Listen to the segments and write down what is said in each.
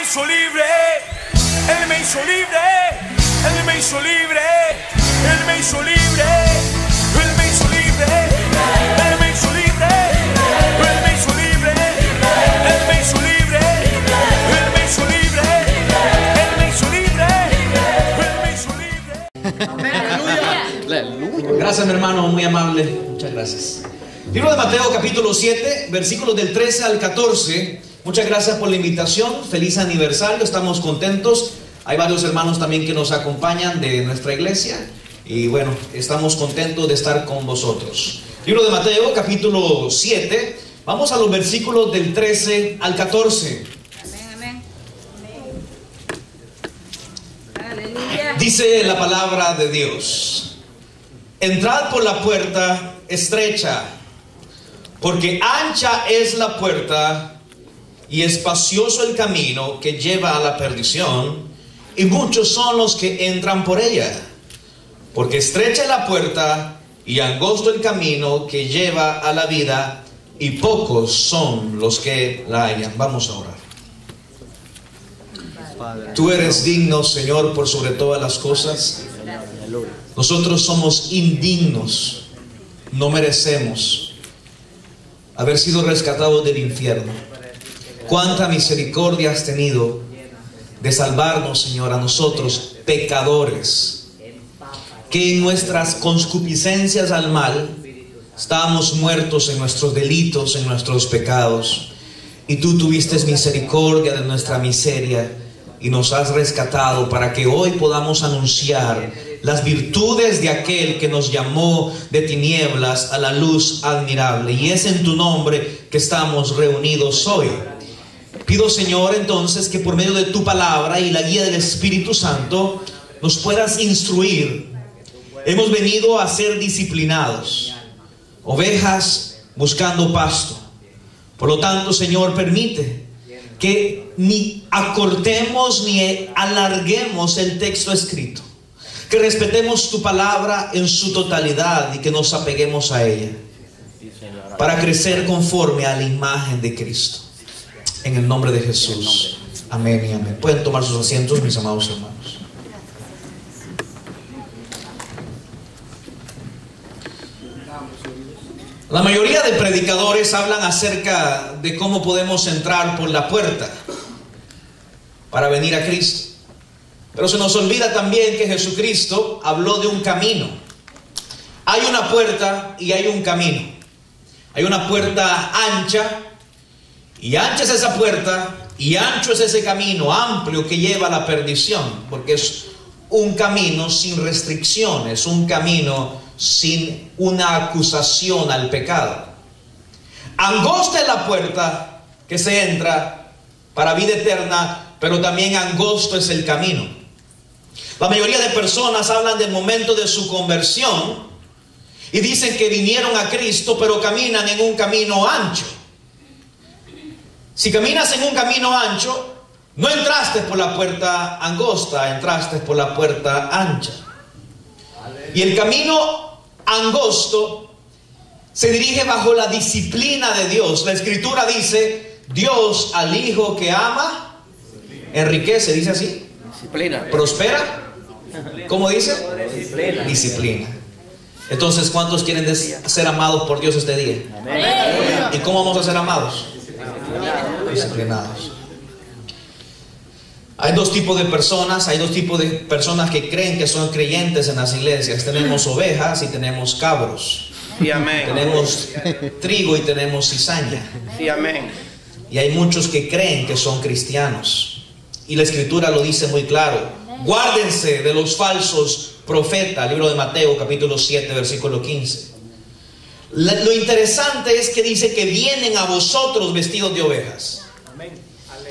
me hizo libre, Él me hizo libre, Él me hizo libre, Él me hizo libre, Él me hizo libre, Él me hizo libre, Él me hizo libre, Él me hizo libre, Él me hizo libre, Él me hizo libre, Él me hizo libre. Aleluya. Gracias, mi hermano, muy amable. Muchas gracias. Libro de Mateo, capítulo 7, versículos del 13 al 14. Muchas gracias por la invitación. Feliz aniversario, estamos contentos. Hay varios hermanos también que nos acompañan de nuestra iglesia. Y bueno, estamos contentos de estar con vosotros. Libro de Mateo, capítulo 7. Vamos a los versículos del 13 al 14. Amén, amén. Aleluya. Dice la palabra de Dios: entrad por la puerta estrecha, porque ancha es la puerta y espacioso el camino que lleva a la perdición, y muchos son los que entran por ella. Porque estrecha es la puerta y angosto el camino que lleva a la vida, y pocos son los que la hallan. Vamos a orar. Tú eres digno, Señor, por sobre todas las cosas. Nosotros somos indignos, no merecemos haber sido rescatados del infierno. Cuánta misericordia has tenido de salvarnos, Señor, a nosotros pecadores, que en nuestras concupiscencias al mal estábamos muertos en nuestros delitos, en nuestros pecados, y tú tuviste misericordia de nuestra miseria y nos has rescatado para que hoy podamos anunciar las virtudes de aquel que nos llamó de tinieblas a la luz admirable. Y es en tu nombre que estamos reunidos hoy. Pido, Señor, entonces, que por medio de tu palabra y la guía del Espíritu Santo nos puedas instruir. Hemos venido a ser disciplinados, ovejas buscando pasto. Por lo tanto, Señor, permite que ni acortemos ni alarguemos el texto escrito, que respetemos tu palabra en su totalidad y que nos apeguemos a ella para crecer conforme a la imagen de Cristo. En el nombre de Jesús. Amén y amén. Pueden tomar sus asientos, mis amados hermanos. La mayoría de predicadores hablan acerca de cómo podemos entrar por la puerta para venir a Cristo. Pero se nos olvida también que Jesucristo habló de un camino. Hay una puerta y hay un camino. Hay una puerta ancha, y ancha es esa puerta y ancho es ese camino amplio que lleva a la perdición, porque es un camino sin restricciones, un camino sin una acusación al pecado. Angosta es la puerta que se entra para vida eterna, pero también angosto es el camino. La mayoría de personas hablan del momento de su conversión y dicen que vinieron a Cristo, pero caminan en un camino ancho. Si caminas en un camino ancho, no entraste por la puerta angosta, entraste por la puerta ancha. Y el camino angosto se dirige bajo la disciplina de Dios. La Escritura dice: Dios al hijo que ama enriquece, dice así. Disciplina. Prospera. ¿Cómo dice? Disciplina. Disciplina. Entonces, ¿cuántos quieren ser amados por Dios este día? Amén. ¿Y cómo vamos a ser amados? Disciplinados. Hay dos tipos de personas. Hay dos tipos de personas que creen que son creyentes en las iglesias. Tenemos ovejas y tenemos cabros. Sí, amén. Tenemos trigo y tenemos cizaña. Sí, amén. Y hay muchos que creen que son cristianos. Y la Escritura lo dice muy claro: guárdense de los falsos profetas. Libro de Mateo, capítulo 7, versículo 15. Lo interesante es que dice que vienen a vosotros vestidos de ovejas.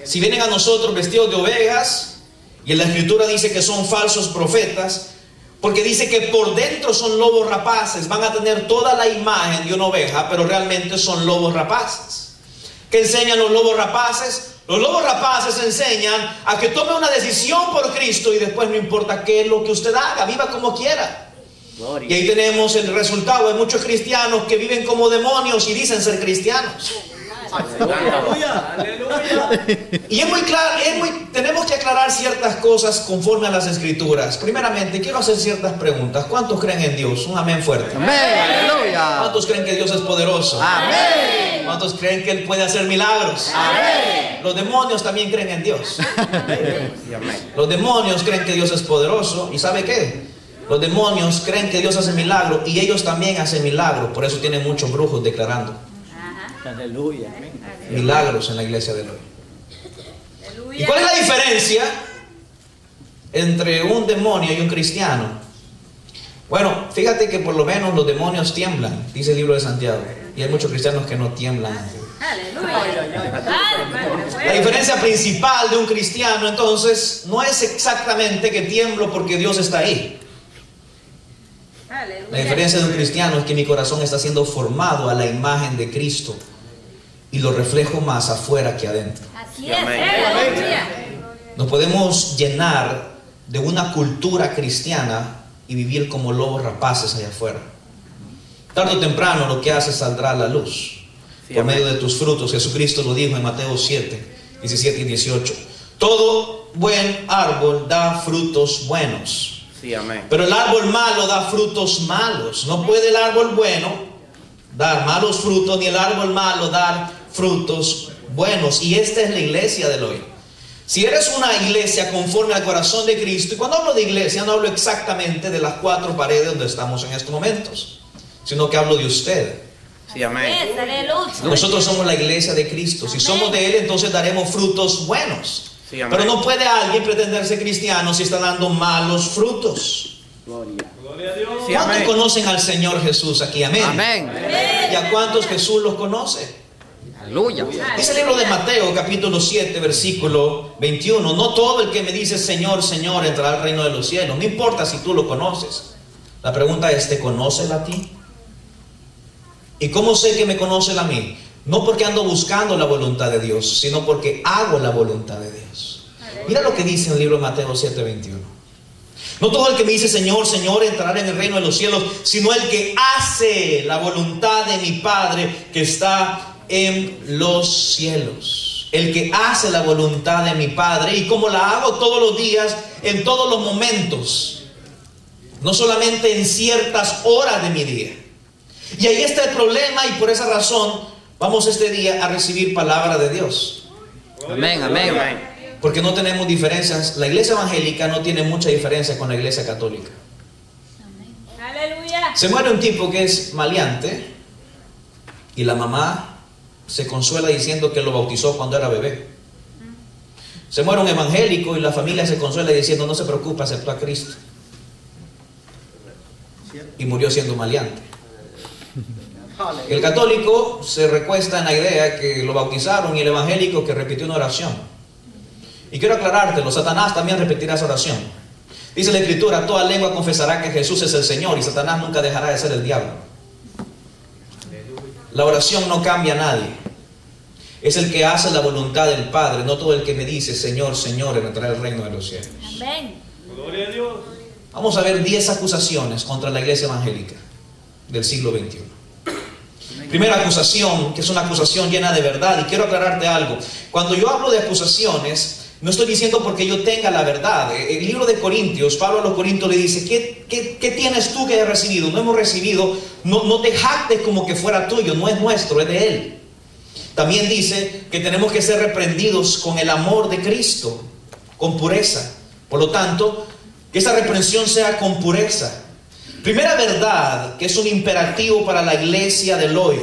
Si vienen a nosotros vestidos de ovejas, y en la Escritura dice que son falsos profetas, porque dice que por dentro son lobos rapaces. Van a tener toda la imagen de una oveja, pero realmente son lobos rapaces. ¿Qué enseñan los lobos rapaces? Los lobos rapaces enseñan a que tome una decisión por Cristo y después no importa qué es lo que usted haga, viva como quiera. Y ahí tenemos el resultado. Hay muchos cristianos que viven como demonios y dicen ser cristianos. Y es muy claro, tenemos que aclarar ciertas cosas conforme a las Escrituras. Primeramente, quiero hacer ciertas preguntas. ¿Cuántos creen en Dios? Un amén fuerte. Amén. Aleluya. ¿Cuántos creen que Dios es poderoso? Amén. ¿Cuántos creen que Él puede hacer milagros? Amén. Los demonios también creen en Dios. Los demonios creen que Dios es poderoso. ¿Y sabe qué? Los demonios creen que Dios hace milagros y ellos también hacen milagros. Por eso tienen muchos brujos declarando Aleluya. milagros en la iglesia de hoy. Aleluya. ¿Y cuál es la diferencia entre un demonio y un cristiano? Bueno, fíjate que por lo menos los demonios tiemblan, dice el libro de Santiago. Y hay muchos cristianos que no tiemblan. Aleluya. La diferencia principal de un cristiano, entonces, no es exactamente que tiemblo porque Dios está ahí. La diferencia de un cristiano es que mi corazón está siendo formado a la imagen de Cristo y lo reflejo más afuera que adentro. Así es. Aleluya. Nos podemos llenar de una cultura cristiana y vivir como lobos rapaces allá afuera. Tarde o temprano lo que hace saldrá a la luz por medio de tus frutos. Jesucristo lo dijo en Mateo 7, 17 y 18. Todo buen árbol da frutos buenos. Sí, amén. Pero el árbol malo da frutos malos. No puede el árbol bueno dar malos frutos, ni el árbol malo dar frutos buenos. Y esta es la iglesia del hoy. Si eres una iglesia conforme al corazón de Cristo, y cuando hablo de iglesia no hablo exactamente de las 4 paredes donde estamos en estos momentos, sino que hablo de usted. Sí, amén. Nosotros somos la iglesia de Cristo. Si somos de Él, entonces daremos frutos buenos. Sí, amén. Pero no puede alguien pretender ser cristiano si está dando malos frutos. Sí, ¿Cuántos amén. conocen al Señor Jesús aquí? Amén. Amén. ¿Y a cuántos Jesús los conoce? Aleluya. Dice el libro de Mateo, capítulo 7, versículo 21. No todo el que me dice Señor, Señor entrará al reino de los cielos. No importa si tú lo conoces. La pregunta es, ¿te conoce Él a ti? ¿Y cómo sé que me conoce Él a mí? No porque ando buscando la voluntad de Dios, sino porque hago la voluntad de Dios. Mira lo que dice en el libro de Mateo 7, 21. No todo el que me dice Señor, Señor entrará en el reino de los cielos, sino el que hace la voluntad de mi Padre que está en los cielos. El que hace la voluntad de mi Padre. Y como la hago todos los días, en todos los momentos, no solamente en ciertas horas de mi día. Y ahí está el problema, y por esa razón vamos este día a recibir palabra de Dios. Amén, amén. Porque no tenemos diferencias. La iglesia evangélica no tiene mucha diferencia con la iglesia católica. Aleluya. Se muere un tipo que es maleante y la mamá se consuela diciendo que lo bautizó cuando era bebé. Se muere un evangélico y la familia se consuela diciendo no se preocupe, aceptó a Cristo. Y murió siendo maleante. El católico se recuesta en la idea que lo bautizaron y el evangélico que repitió una oración. Y quiero aclarártelo, Satanás también repetirá esa oración. Dice la Escritura, toda lengua confesará que Jesús es el Señor, y Satanás nunca dejará de ser el diablo. La oración no cambia a nadie. Es el que hace la voluntad del Padre, no todo el que me dice Señor, Señor, entrará al reino de los cielos. Amén. Gloria a Dios. Vamos a ver 10 acusaciones contra la iglesia evangélica del siglo XXI. Primera acusación, que es una acusación llena de verdad, y quiero aclararte algo. Cuando yo hablo de acusaciones, no estoy diciendo porque yo tenga la verdad. El libro de Corintios, Pablo a los Corintios le dice, ¿qué tienes tú que hayas recibido? No hemos recibido, no te jactes como que fuera tuyo, no es nuestro, es de Él. También dice que tenemos que ser reprendidos con el amor de Cristo, con pureza. Por lo tanto, que esa reprensión sea con pureza. Primera verdad, que es un imperativo para la iglesia del hoy.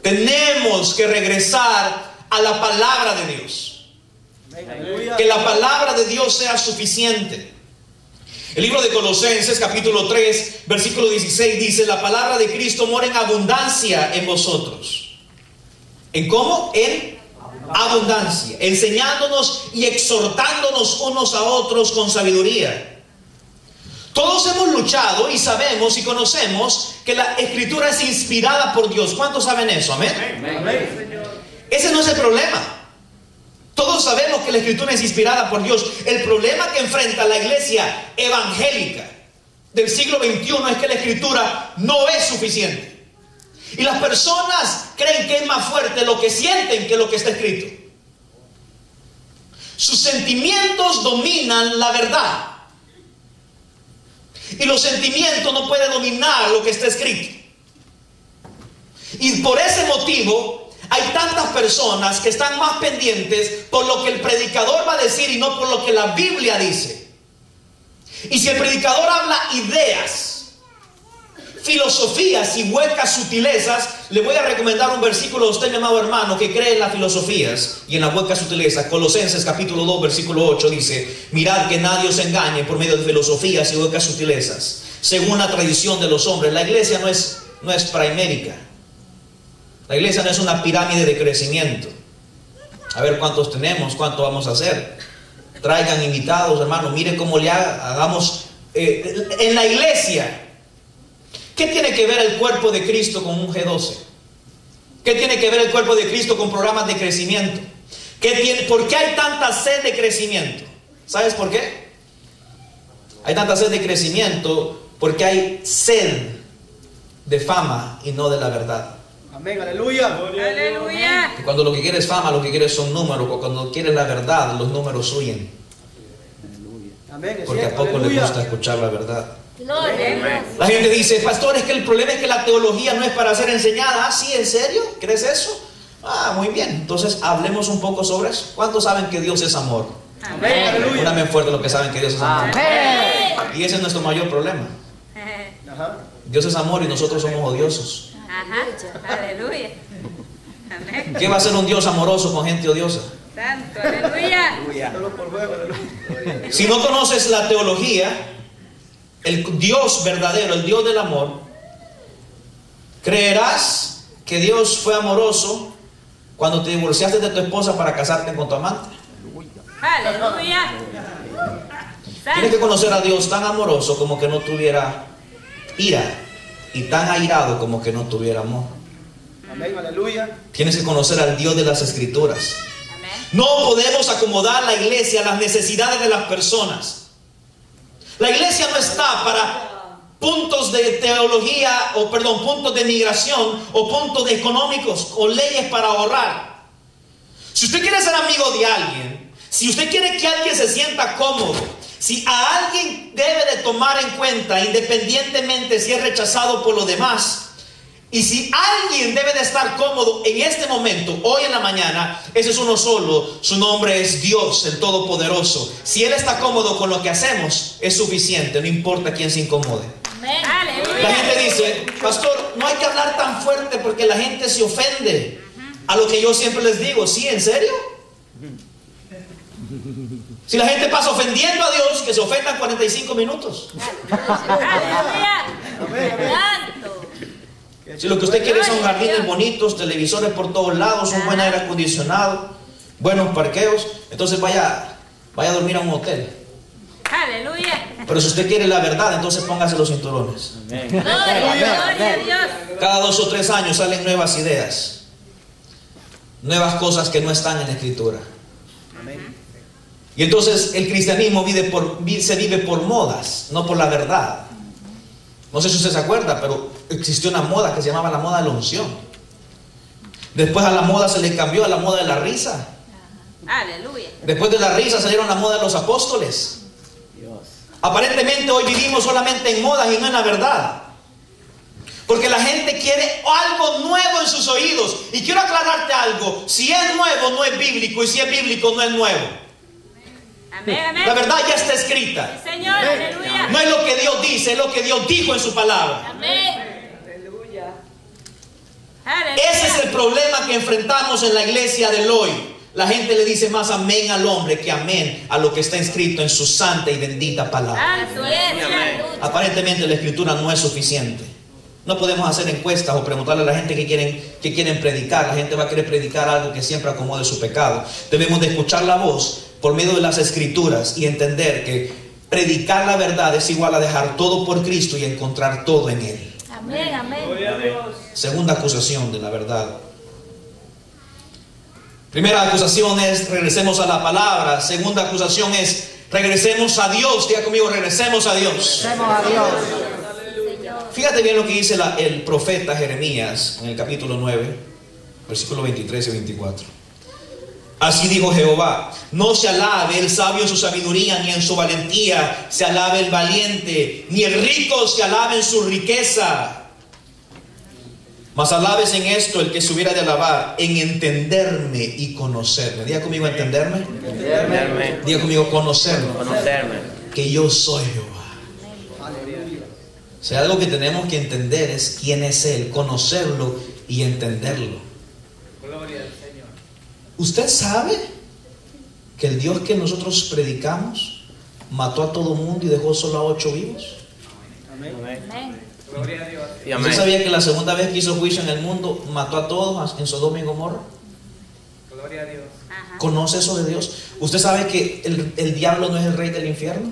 Tenemos que regresar a la palabra de Dios. Que la palabra de Dios sea suficiente. El libro de Colosenses capítulo 3 versículo 16 dice, la palabra de Cristo mora en abundancia en vosotros. ¿En cómo? En abundancia, enseñándonos y exhortándonos unos a otros con sabiduría. Todos hemos luchado y sabemos y conocemos que la Escritura es inspirada por Dios. ¿Cuántos saben eso? Amén. Ese no es el problema. Todos sabemos que la Escritura es inspirada por Dios. El problema que enfrenta la iglesia evangélica del siglo XXI es que la Escritura no es suficiente. Y las personas creen que es más fuerte lo que sienten que lo que está escrito. Sus sentimientos dominan la verdad. Y los sentimientos no pueden dominar lo que está escrito. Y por ese motivo hay tantas personas que están más pendientes por lo que el predicador va a decir y no por lo que la Biblia dice. Y si el predicador habla ideas, filosofías y huecas sutilezas, le voy a recomendar un versículo a usted, mi amado hermano, que cree en las filosofías y en las huecas sutilezas. Colosenses capítulo 2 versículo 8 dice: mirad que nadie os engañe por medio de filosofías y huecas sutilezas, según la tradición de los hombres. La iglesia no es praimérica. La iglesia no es una pirámide de crecimiento. A ver cuántos tenemos, cuánto vamos a hacer. Traigan invitados, hermano, miren cómo le hagamos en la iglesia. ¿Qué tiene que ver el cuerpo de Cristo con un G12? ¿Qué tiene que ver el cuerpo de Cristo con programas de crecimiento? ¿Por qué hay tanta sed de crecimiento? ¿Sabes por qué? Hay tanta sed de crecimiento porque hay sed de fama y no de la verdad. Amén, aleluya. Aleluya. Y cuando lo que quieres es fama, lo que quieres son números. Cuando quieres la verdad, los números huyen. Amén, Porque a poco les gusta escuchar la verdad. Gloria. La gente dice: pastor, es que el problema es que la teología no es para ser enseñada. ¿Ah, sí? ¿En serio? ¿Crees eso? Ah, muy bien. Entonces hablemos un poco sobre eso. ¿Cuántos saben que Dios es amor? Amén, aleluya. Una vez fuerte lo que saben que Dios es amor. Amén. Y ese es nuestro mayor problema. Ajá. Dios es amor y nosotros somos odiosos. Ajá. Aleluya. Amén. ¿Qué va a hacer un Dios amoroso con gente odiosa? Santo. Aleluya. Solo por juego, aleluya. Si no conoces la teología, el Dios verdadero, el Dios del amor, creerás que Dios fue amoroso cuando te divorciaste de tu esposa para casarte con tu amante. Aleluya. Tienes que conocer a Dios tan amoroso como que no tuviera ira, y tan airado como que no tuviera amor. Amén, aleluya. Tienes que conocer al Dios de las Escrituras. Amén. No podemos acomodar la iglesia a las necesidades de las personas. La iglesia no está para puntos de teología, puntos de migración, o puntos económicos, o leyes para ahorrar. Si usted quiere ser amigo de alguien, si usted quiere que alguien se sienta cómodo, si a alguien debe de tomar en cuenta, independientemente si es rechazado por los demás, y si alguien debe de estar cómodo en este momento, hoy en la mañana, ese es uno solo. Su nombre es Dios, el Todopoderoso. Si Él está cómodo con lo que hacemos, es suficiente, no importa quién se incomode. Amén. La Aleluya. gente dice: pastor, no hay que hablar tan fuerte porque la gente se ofende. A lo que yo siempre les digo: ¿sí? ¿En serio? Si la gente pasa ofendiendo a Dios, que se ofendan 45 minutos. Aleluya. Santo. Si lo que usted quiere son jardines bonitos, televisores por todos lados, un buen aire acondicionado, buenos parqueos, entonces vaya a dormir a un hotel. Aleluya. Pero si usted quiere la verdad, entonces póngase los cinturones. Gloria a Dios. Cada 2 o 3 años salen nuevas ideas, nuevas cosas que no están en la Escritura. Y entonces el cristianismo se vive por modas, no por la verdad. No sé si usted se acuerda, pero existió una moda que se llamaba la moda de la unción. Después a la moda se le cambió a la moda de la risa. Aleluya. Después de la risa salieron la moda de los apóstoles. Aparentemente hoy vivimos solamente en modas y no en la verdad. Porque la gente quiere algo nuevo en sus oídos. Y quiero aclararte algo: si es nuevo no es bíblico, y si es bíblico no es nuevo. Amén, amén. La verdad ya está escrita. Sí, Señor. Aleluya. No es lo que Dios dice, es lo que Dios dijo en su palabra. Amén. Aleluya. Aleluya. Ese es el problema que enfrentamos en la iglesia del hoy. La gente le dice más amén al hombre que amén a lo que está escrito en su santa y bendita palabra. Santo es. Aleluya. Aparentemente la escritura no es suficiente. No podemos hacer encuestas o preguntarle a la gente que quieren predicar. La gente va a querer predicar algo que siempre acomode su pecado. Debemos de escuchar la voz por medio de las escrituras y entender que predicar la verdad es igual a dejar todo por Cristo y encontrar todo en Él. Amén, amén. Segunda acusación de la verdad. Primera acusación es: regresemos a la palabra. Segunda acusación es: regresemos a Dios. Diga conmigo: regresemos a Dios. Regresemos a Dios. Fíjate bien lo que dice el profeta Jeremías en el capítulo 9, versículos 23 y 24. Así dijo Jehová: no se alabe el sabio en su sabiduría, ni en su valentía se alabe el valiente, ni el rico se alabe en su riqueza. Mas alabes en esto el que se hubiera de alabar, en entenderme y conocerme. Diga conmigo, entenderme. Entenderme. Diga conmigo, conocerme. Conocerme. Que yo soy Jehová. O sea, algo que tenemos que entender es quién es Él, conocerlo y entenderlo. Gloria al Señor. ¿Usted sabe que el Dios que nosotros predicamos mató a todo mundo y dejó solo a 8 vivos? Amén. Amén. Gloria a Dios. Y ¿Usted amén. sabía que la segunda vez que hizo juicio en el mundo mató a todos en Sodoma y Gomorra? Gloria a Dios. Ajá. ¿Conoce eso de Dios? ¿Usted sabe que el diablo no es el rey del infierno?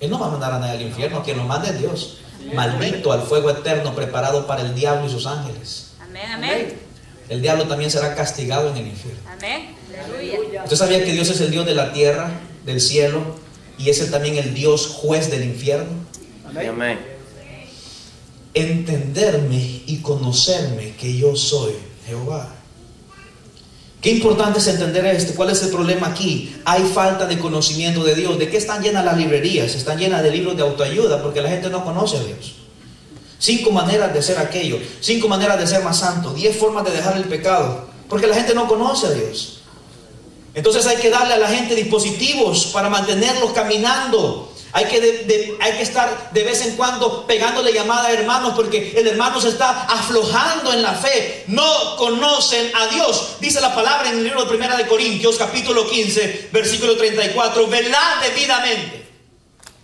Él no va a mandar a nadie al infierno, quien lo manda es Dios. Maldito al fuego eterno preparado para el diablo y sus ángeles. Amén. Amén. El diablo también será castigado en el infierno. Amén. Aleluya. ¿Usted sabía que Dios es el Dios de la tierra, del cielo, y es también el Dios juez del infierno? Y amén. Entenderme y conocerme que yo soy Jehová. Qué importante es entender esto. ¿Cuál es el problema aquí? Hay falta de conocimiento de Dios. ¿De qué están llenas las librerías? Están llenas de libros de autoayuda porque la gente no conoce a Dios. 5 maneras de ser aquello, 5 maneras de ser más santo, 10 formas de dejar el pecado, porque la gente no conoce a Dios. Entonces hay que darle a la gente dispositivos para mantenerlos caminando. Hay que estar de vez en cuando pegándole llamada a hermanos, porque el hermano se está aflojando en la fe. No conocen a Dios. Dice la palabra en el libro de 1 de Corintios, capítulo 15, versículo 34. Velad debidamente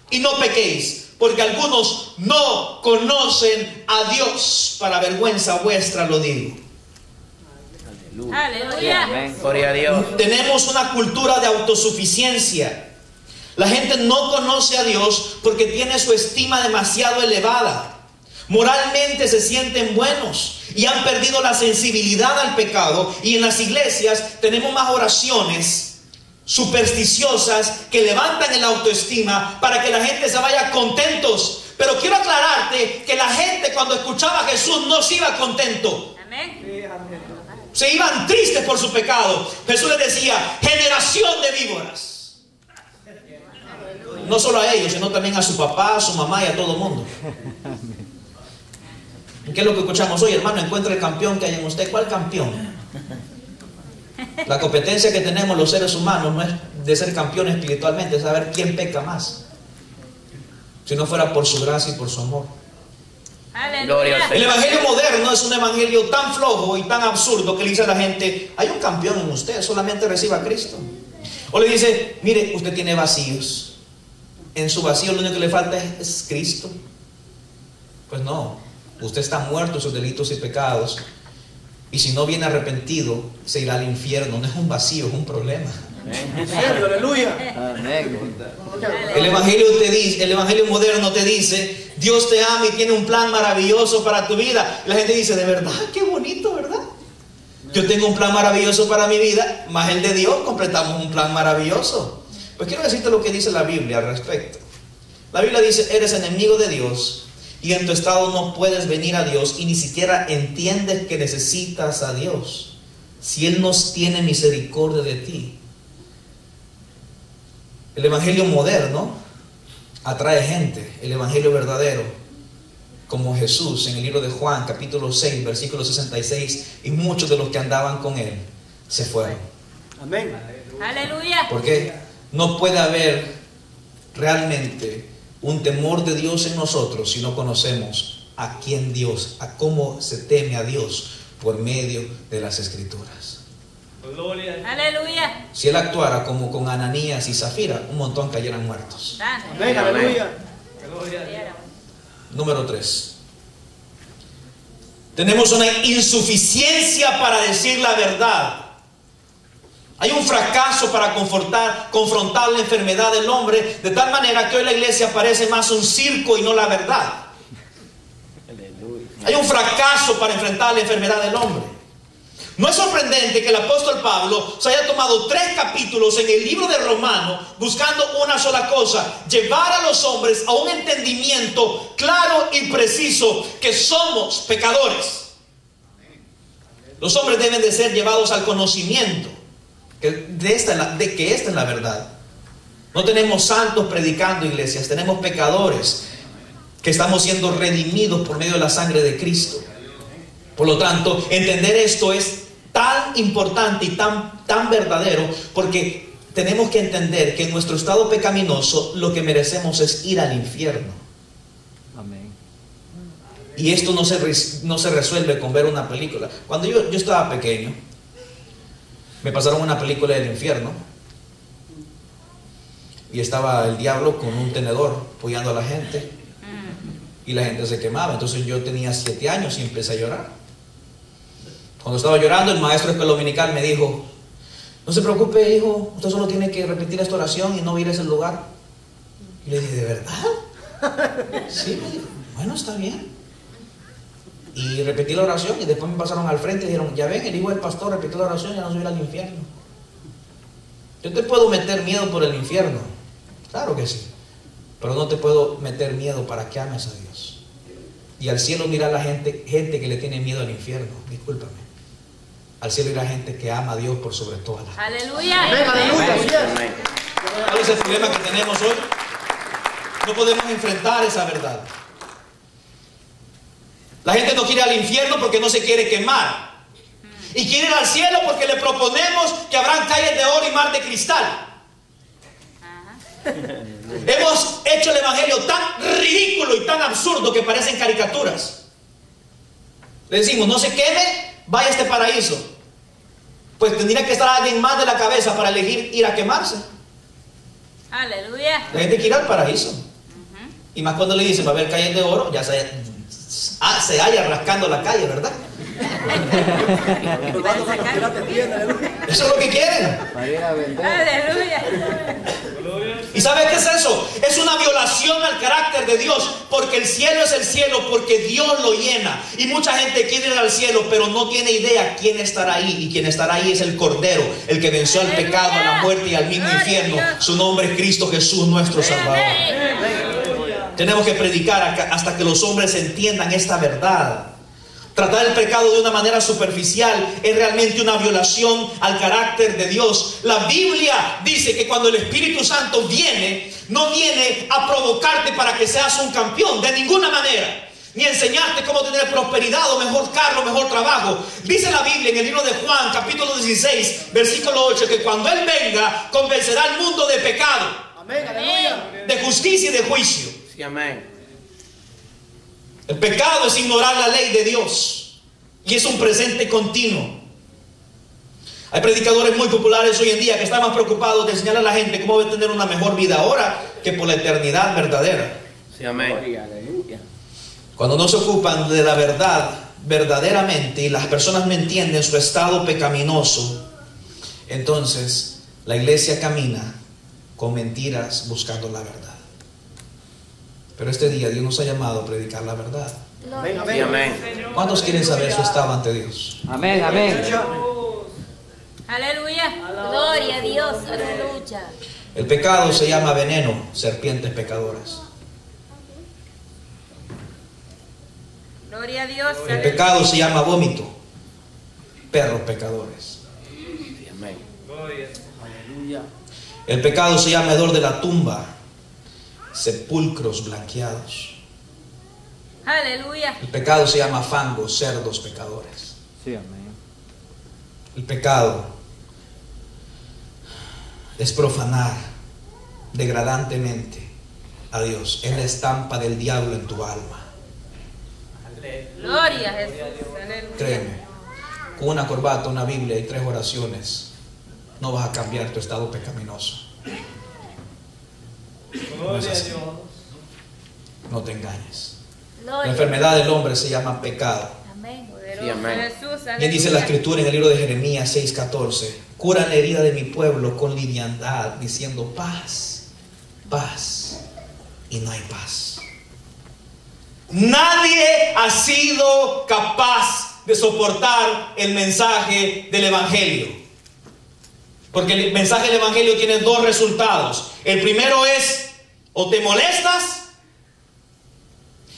y no pequéis, porque algunos no conocen a Dios. Para vergüenza vuestra lo digo. Aleluya. Amén. Gloria a Dios. Tenemos una cultura de autosuficiencia. La gente no conoce a Dios porque tiene su estima demasiado elevada. Moralmente se sienten buenos y han perdido la sensibilidad al pecado. Y en las iglesias tenemos más oraciones supersticiosas que levantan el autoestima para que la gente se vaya contentos. Pero quiero aclararte que la gente cuando escuchaba a Jesús no se iba contento. Amén. Se iban tristes por su pecado. Jesús les decía: generación de víboras. No solo a ellos, sino también a su papá, a su mamá y a todo el mundo. ¿Qué es lo que escuchamos hoy, hermano? Encuentra el campeón que hay en usted. ¿Cuál campeón? La competencia que tenemos los seres humanos no es de ser campeón espiritualmente, es saber quién peca más. Si no fuera por su gracia y por su amor. Gloria al Aleluya. El evangelio moderno es un evangelio tan flojo y tan absurdo que le dice a la gente: hay un campeón en usted, solamente reciba a Cristo. O le dice: mire, usted tiene vacíos. En su vacío lo único que le falta es Cristo. Pues no, usted está muerto en sus delitos y pecados, y si no viene arrepentido se irá al infierno. No es un vacío, es un problema. Aleluya. Amén. El evangelio moderno te dice: Dios te ama y tiene un plan maravilloso para tu vida. Y la gente dice: de verdad, qué bonito, ¿verdad? Yo tengo un plan maravilloso para mi vida, más el de Dios completamos un plan maravilloso. Pues quiero decirte lo que dice la Biblia al respecto. La Biblia dice: eres enemigo de Dios y en tu estado no puedes venir a Dios y ni siquiera entiendes que necesitas a Dios, si Él no tiene misericordia de ti. El evangelio moderno atrae gente. El evangelio verdadero, como Jesús en el libro de Juan capítulo 6 versículo 66, y muchos de los que andaban con Él se fueron. Amén. Aleluya. Porque no puede haber realmente un temor de Dios en nosotros si no conocemos a quién Dios, a cómo se teme a Dios por medio de las Escrituras. Aleluya. Si Él actuara como con Ananías y Zafira, un montón cayeran muertos. Amén. Aleluya. Número 3. Tenemos una insuficiencia para decir la verdad. Hay un fracaso para confrontar la enfermedad del hombre, de tal manera que hoy la iglesia parece más un circo y no la verdad. Hay un fracaso para enfrentar la enfermedad del hombre. No es sorprendente que el apóstol Pablo se haya tomado 3 capítulos en el libro de Romanos buscando una sola cosa: llevar a los hombres a un entendimiento claro y preciso que somos pecadores. Los hombres deben de ser llevados al conocimiento de que esta es la verdad. No tenemos santos predicando iglesias, tenemos pecadores que estamos siendo redimidos por medio de la sangre de Cristo. Por lo tanto, entender esto es tan importante y tan verdadero, porque tenemos que entender que en nuestro estado pecaminoso lo que merecemos es ir al infierno. Amén. Y esto no se resuelve con ver una película. Cuando yo estaba pequeño, me pasaron una película del infierno y estaba el diablo con un tenedor apoyando a la gente y la gente se quemaba. Entonces yo tenía 7 años y empecé a llorar. Cuando estaba llorando, el maestro de escuela dominical me dijo: no se preocupe, hijo, usted solo tiene que repetir esta oración y no ir a ese lugar. Y le dije: ¿de verdad? Sí, me dijo. Bueno, está bien. Y repetí la oración y después me pasaron al frente y dijeron: ya ven, el hijo del pastor repitió la oración, ya no subir al infierno. Yo te puedo meter miedo por el infierno, claro que sí, pero no te puedo meter miedo para que ames a Dios. Y al cielo mira la gente que le tiene miedo al infierno, discúlpame. Al cielo irá gente que ama a Dios por sobre todas las cosas. Aleluya. Amén, aleluya. Amén. ¿Cuál es el problema que tenemos hoy? No podemos enfrentar esa verdad. La gente no quiere ir al infierno porque no se quiere quemar. Y quiere ir al cielo porque le proponemos que habrán calles de oro y mar de cristal. Hemos hecho el evangelio tan ridículo y tan absurdo que parecen caricaturas. Le decimos: no se queme, vaya a este paraíso. Pues tendría que estar alguien más de la cabeza para elegir ir a quemarse. Aleluya. La gente quiere ir al paraíso. Y más cuando le dicen: va a haber calles de oro, ya se halla rascando la calle, ¿verdad? Eso es lo que quieren. Para ir a vender. Aleluya. ¿Y sabe qué es eso? Es una violación al carácter de Dios, porque el cielo es el cielo, porque Dios lo llena. Y mucha gente quiere ir al cielo, pero no tiene idea quién estará ahí. Y quien estará ahí es el Cordero, el que venció al pecado, a la muerte y al mismo infierno. Su nombre es Cristo Jesús, nuestro Salvador. Tenemos que predicar hasta que los hombres entiendan esta verdad. Tratar el pecado de una manera superficial es realmente una violación al carácter de Dios. La Biblia dice que cuando el Espíritu Santo viene, no viene a provocarte para que seas un campeón, de ninguna manera. Ni enseñarte cómo tener prosperidad o mejor carro, mejor trabajo. Dice la Biblia en el libro de Juan, capítulo 16, versículo 8, que cuando Él venga, convencerá al mundo de pecado, Amén, aleluya. de justicia y de juicio. Sí, amén. El pecado es ignorar la ley de Dios y es un presente continuo. Hay predicadores muy populares hoy en día que están más preocupados de enseñar a la gente cómo debe tener una mejor vida ahora que por la eternidad verdadera. Sí, amén. Aleluya. Cuando no se ocupan de la verdad verdaderamente y las personas no entienden su estado pecaminoso, entonces la iglesia camina con mentiras buscando la verdad. Pero este día Dios nos ha llamado a predicar la verdad. Amén, Sí, amén. amén. ¿Cuántos quieren saber su estado ante Dios? Amén, amén. Aleluya. Gloria a Dios. Aleluya. El pecado se llama veneno, serpientes pecadoras. Gloria a Dios. El pecado se llama vómito, perros pecadores. Sí, amén. Aleluya. El pecado se llama hedor de la tumba, sepulcros blanqueados. Aleluya. El pecado se llama fango, cerdos pecadores. Sí, amén. El pecado es profanar degradantemente a Dios. Es la estampa del diablo en tu alma. Gloria a Jesús. Aleluya. Créeme, con una corbata, una Biblia y 3 oraciones no vas a cambiar tu estado pecaminoso. No es así. No te engañes. La Gloria. enfermedad del hombre se llama pecado. Amén. Sí, amén. Jesús. Bien dice la Aleluya. escritura en el libro de Jeremías 6:14: curan la herida de mi pueblo con liviandad, diciendo paz, paz, y no hay paz. Nadie ha sido capaz de soportar el mensaje del Evangelio. Porque el mensaje del Evangelio tiene dos resultados. El primero es, o te molestas,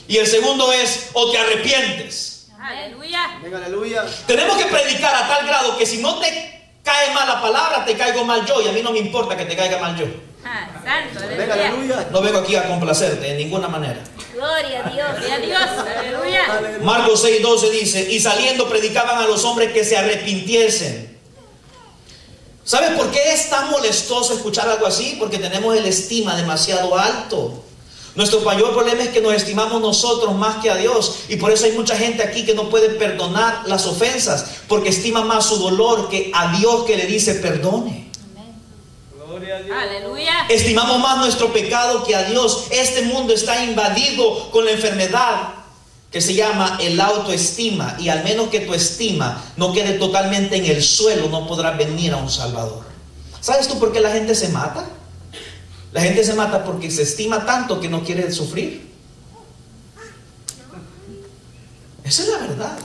y el segundo es, o te arrepientes. Aleluya. Venga, aleluya. Tenemos que predicar a tal grado que si no te cae mal la palabra, te caigo mal yo, y a mí no me importa que te caiga mal yo. Ah, santo, Venga, aleluya. aleluya. No vengo aquí a complacerte de ninguna manera. Gloria a Dios, gloria a Dios, aleluya. Marcos 6:12 dice, y saliendo predicaban a los hombres que se arrepintiesen. ¿Sabes por qué es tan molestoso escuchar algo así? Porque tenemos el estima demasiado alto. Nuestro mayor problema es que nos estimamos nosotros más que a Dios. Y por eso hay mucha gente aquí que no puede perdonar las ofensas, porque estima más su dolor que a Dios, que le dice perdone. Aleluya. Estimamos más nuestro pecado que a Dios. Este mundo está invadido con la enfermedad que se llama el autoestima, y al menos que tu estima no quede totalmente en el suelo, no podrás venir a un Salvador. ¿Sabes tú por qué la gente se mata? La gente se mata porque se estima tanto que no quiere sufrir. Esa es la verdad.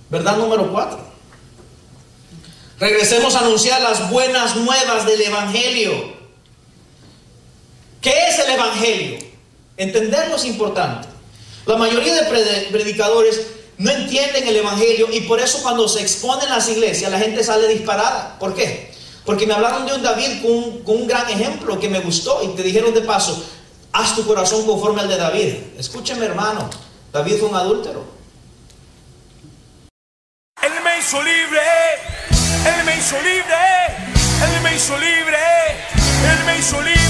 Verdad número 4. Regresemos a anunciar las buenas nuevas del Evangelio. ¿Qué es el Evangelio? Entenderlo es importante. La mayoría de predicadores no entienden el Evangelio, y por eso cuando se exponen las iglesias la gente sale disparada. ¿Por qué? Porque me hablaron de un David con un gran ejemplo que me gustó, y te dijeron de paso, haz tu corazón conforme al de David. Escúcheme, hermano, David fue un adúltero. Él me hizo libre, Él me hizo libre, Él me hizo libre, Él me hizo libre.